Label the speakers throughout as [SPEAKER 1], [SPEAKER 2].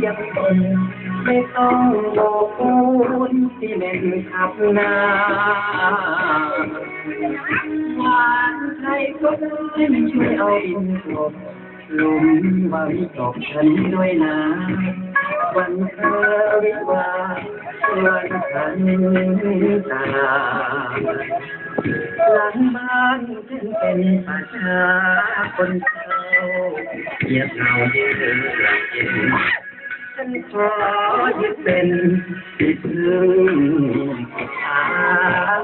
[SPEAKER 1] ยังเป็นไม่ต้องบอกคูณที่เล่นขับหน้าหวานไทยก็ไม่ช่วยเอาอินกลบลุมว่าวิตกฉันด้วยนะวันเธอวิวาวันฉันตาหลังบ้านฉันเป็นป่าช้าคนเฒ่าเงียบเหงาเยือกเย็นฉันขอยึดเป็นที่พึ่งทาง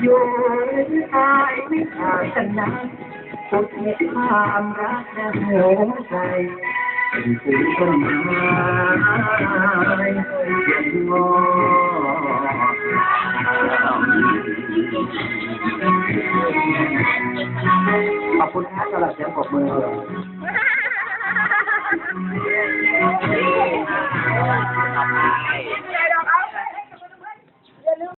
[SPEAKER 1] อยู่ใต้วิชาชนะสุดเหตุความรักและหัวใจเป็นผู้ต้นไม้เย็นงอขอบคุณครับสำหรับเสียงปรบมือ